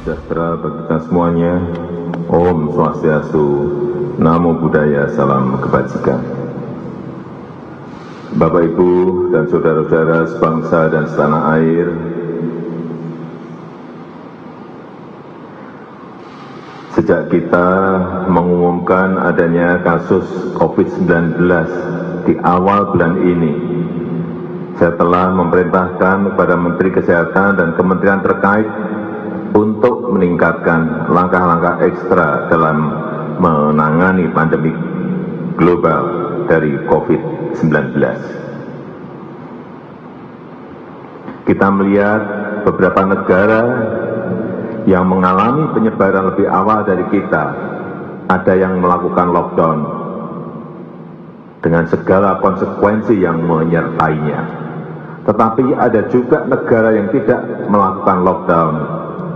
sejahtera bagi kita semuanya. Om Swastiastu, Namo Buddhaya, salam kebajikan. Bapak, Ibu, dan saudara-saudara sebangsa dan setanah air, sejak kita mengumumkan adanya kasus COVID-19 di awal bulan ini, saya telah memerintahkan kepada Menteri Kesehatan dan kementerian terkait untuk meningkatkan langkah-langkah ekstra dalam menangani pandemi global dari COVID-19. Kita melihat beberapa negara yang mengalami penyebaran lebih awal dari kita, ada yang melakukan lockdown dengan segala konsekuensi yang menyertainya. Tetapi ada juga negara yang tidak melakukan lockdown,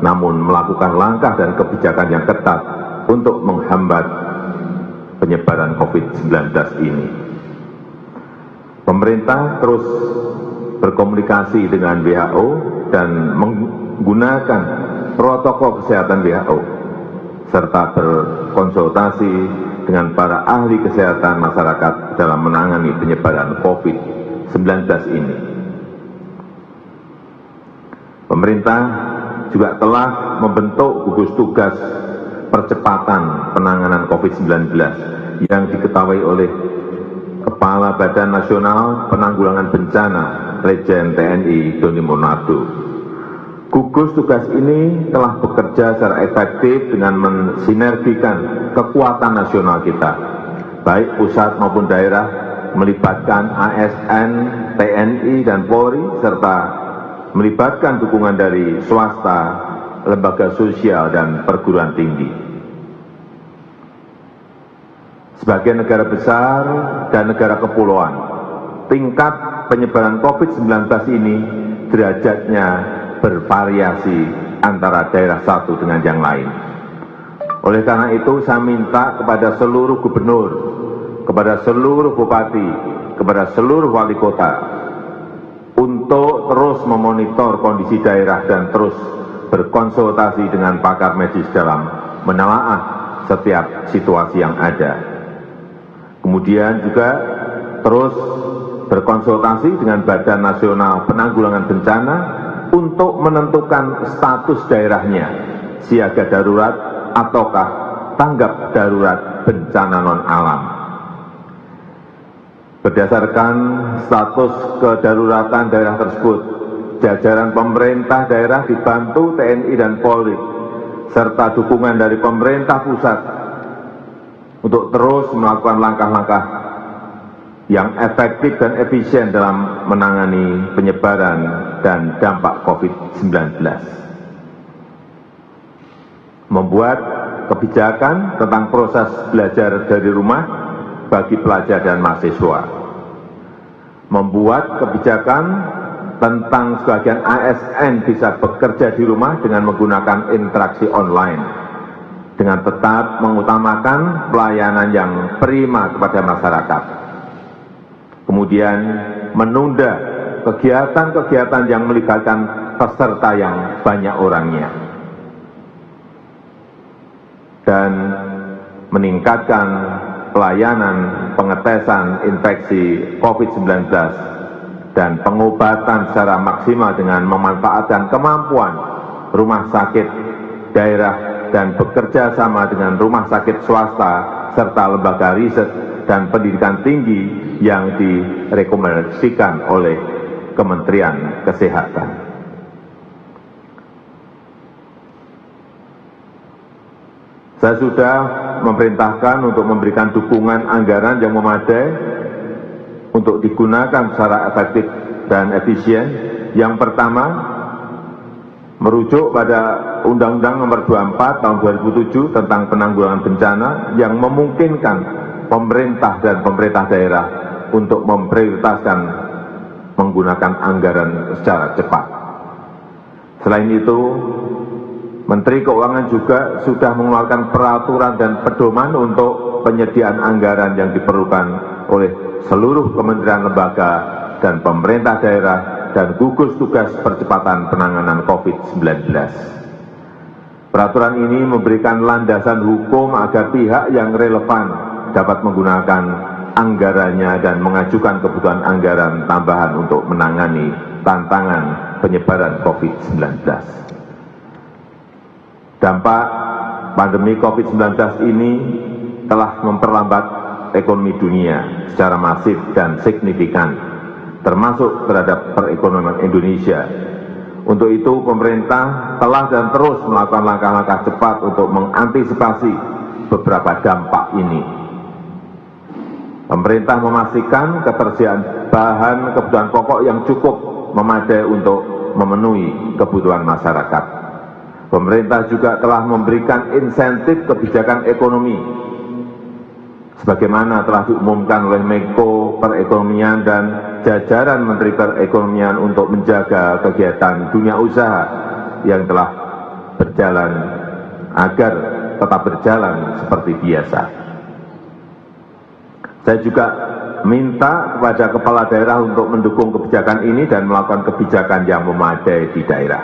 namun melakukan langkah dan kebijakan yang ketat untuk menghambat penyebaran COVID-19 ini. Pemerintah terus berkomunikasi dengan WHO dan menggunakan protokol kesehatan WHO, serta berkonsultasi dengan para ahli kesehatan masyarakat dalam menangani penyebaran COVID-19 ini. Pemerintah juga telah membentuk gugus tugas percepatan penanganan COVID-19 yang diketahui oleh Kepala Badan Nasional Penanggulangan Bencana Legend TNI Doni Monardo. Gugus tugas ini telah bekerja secara efektif dengan mensinergikan kekuatan nasional kita, baik pusat maupun daerah, melibatkan ASN, TNI, dan Polri, serta melibatkan dukungan dari swasta, lembaga sosial, dan perguruan tinggi. Sebagai negara besar dan negara kepulauan, tingkat penyebaran COVID-19 ini derajatnya bervariasi antara daerah satu dengan yang lain. Oleh karena itu, saya minta kepada seluruh gubernur, kepada seluruh bupati, kepada seluruh wali kota, untuk terus memonitor kondisi daerah dan terus berkonsultasi dengan pakar medis dalam menelaah setiap situasi yang ada. Kemudian juga terus berkonsultasi dengan Badan Nasional Penanggulangan Bencana untuk menentukan status daerahnya, siaga darurat ataukah tanggap darurat bencana non-alam. Berdasarkan status kedaruratan daerah tersebut, jajaran pemerintah daerah dibantu TNI dan Polri, serta dukungan dari pemerintah pusat untuk terus melakukan langkah-langkah yang efektif dan efisien dalam menangani penyebaran dan dampak COVID-19. Membuat kebijakan tentang proses belajar dari rumah bagi pelajar dan mahasiswa, membuat kebijakan tentang sebagian ASN bisa bekerja di rumah dengan menggunakan interaksi online, dengan tetap mengutamakan pelayanan yang prima kepada masyarakat. Kemudian menunda kegiatan-kegiatan yang melibatkan peserta yang banyak orangnya, dan meningkatkan pelayanan pengetesan infeksi COVID-19 dan pengobatan secara maksimal dengan memanfaatkan kemampuan rumah sakit daerah dan bekerja sama dengan rumah sakit swasta serta lembaga riset dan pendidikan tinggi yang direkomendasikan oleh Kementerian Kesehatan. Saya sudah memerintahkan untuk memberikan dukungan anggaran yang memadai untuk digunakan secara efektif dan efisien. Yang pertama, merujuk pada Undang-Undang Nomor 24 Tahun 2007 tentang Penanggulangan Bencana yang memungkinkan pemerintah dan pemerintah daerah untuk memprioritaskan menggunakan anggaran secara cepat. Selain itu, Menteri Keuangan juga sudah mengeluarkan peraturan dan pedoman untuk penyediaan anggaran yang diperlukan oleh seluruh kementerian lembaga dan pemerintah daerah dan gugus tugas percepatan penanganan COVID-19. Peraturan ini memberikan landasan hukum agar pihak yang relevan dapat menggunakan anggarannya dan mengajukan kebutuhan anggaran tambahan untuk menangani tantangan penyebaran COVID-19. Dampak pandemi COVID-19 ini telah memperlambat ekonomi dunia secara masif dan signifikan, termasuk terhadap perekonomian Indonesia. Untuk itu, pemerintah telah dan terus melakukan langkah-langkah cepat untuk mengantisipasi beberapa dampak ini. Pemerintah memastikan ketersediaan bahan kebutuhan pokok yang cukup memadai untuk memenuhi kebutuhan masyarakat. Pemerintah juga telah memberikan insentif kebijakan ekonomi, sebagaimana telah diumumkan oleh Menko Perekonomian dan jajaran Menteri Perekonomian untuk menjaga kegiatan dunia usaha yang telah berjalan agar tetap berjalan seperti biasa. Saya juga minta kepada kepala daerah untuk mendukung kebijakan ini dan melakukan kebijakan yang memadai di daerah.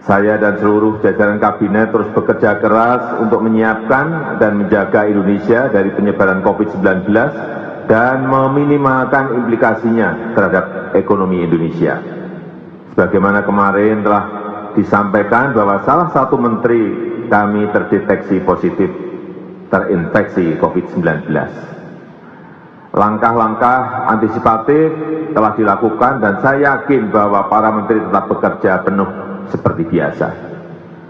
Saya dan seluruh jajaran kabinet terus bekerja keras untuk menyiapkan dan menjaga Indonesia dari penyebaran COVID-19 dan meminimalkan implikasinya terhadap ekonomi Indonesia. Sebagaimana kemarin telah disampaikan bahwa salah satu menteri kami terdeteksi positif terinfeksi COVID-19. Langkah-langkah antisipatif telah dilakukan dan saya yakin bahwa para menteri tetap bekerja penuh seperti biasa.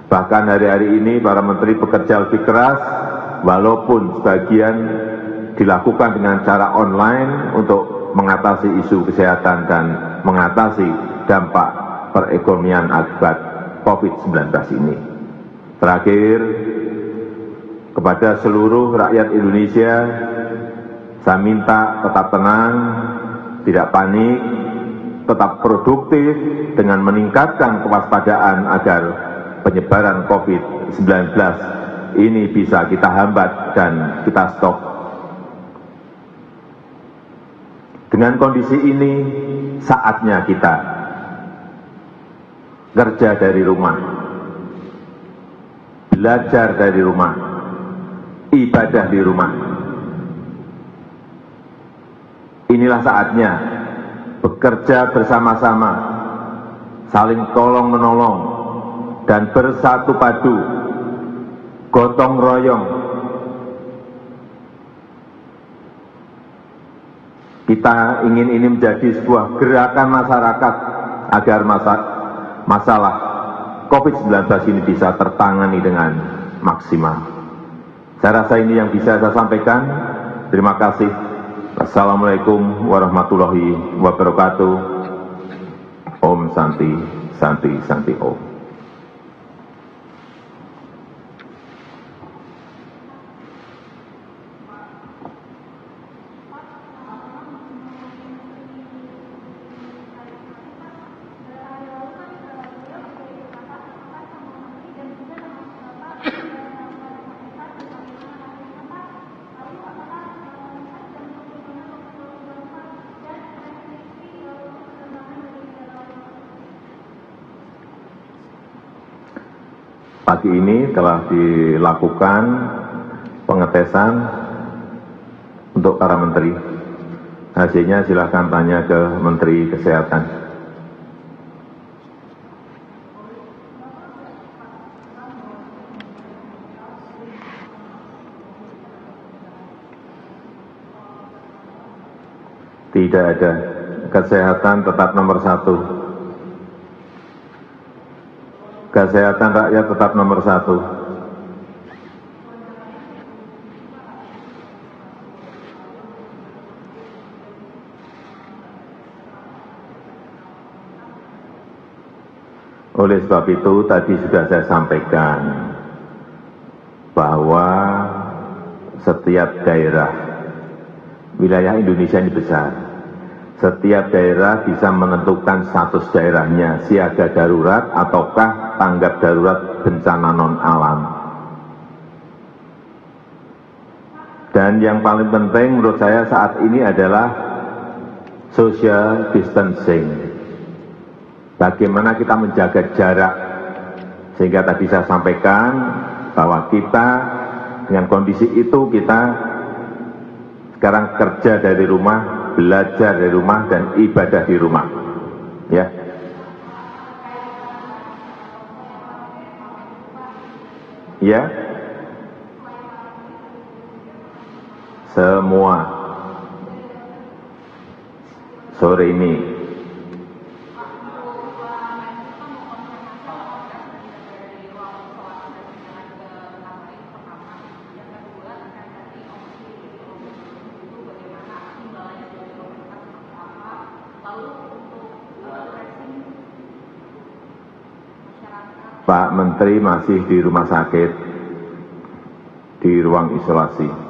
Bahkan hari-hari ini para menteri bekerja lebih keras, walaupun sebagian dilakukan dengan cara online untuk mengatasi isu kesehatan dan mengatasi dampak perekonomian akibat COVID-19 ini. Terakhir, kepada seluruh rakyat Indonesia, saya minta tetap tenang, tidak panik, tetap produktif dengan meningkatkan kewaspadaan agar penyebaran COVID-19 ini bisa kita hambat dan kita stop. Dengan kondisi ini, saatnya kita kerja dari rumah, belajar dari rumah, ibadah di rumah. Inilah saatnya bekerja bersama-sama, saling tolong-menolong, dan bersatu padu, gotong royong. Kita ingin ini menjadi sebuah gerakan masyarakat agar masalah COVID-19 ini bisa tertangani dengan maksimal. Saya rasa ini yang bisa saya sampaikan. Terima kasih. Assalamualaikum warahmatullahi wabarakatuh. Om Santi, Santi, Santi Om. Pagi ini telah dilakukan pengetesan untuk para menteri. Hasilnya silakan tanya ke Menteri Kesehatan. Tidak ada. Kesehatan tetap nomor 1. Kesehatan rakyat tetap nomor 1. Oleh sebab itu tadi sudah saya sampaikan bahwa setiap daerah, wilayah Indonesia ini besar, setiap daerah bisa menentukan status daerahnya siaga darurat ataukah tanggap darurat bencana non-alam. Dan yang paling penting menurut saya saat ini adalah social distancing. bagaimana kita menjaga jarak, sehingga tadi saya sampaikan bahwa kita dengan kondisi itu kita sekarang kerja dari rumah, belajar dari rumah, dan ibadah di rumah. Ya. Ya. Semua sore ini Pak Menteri masih di rumah sakit, di ruang isolasi.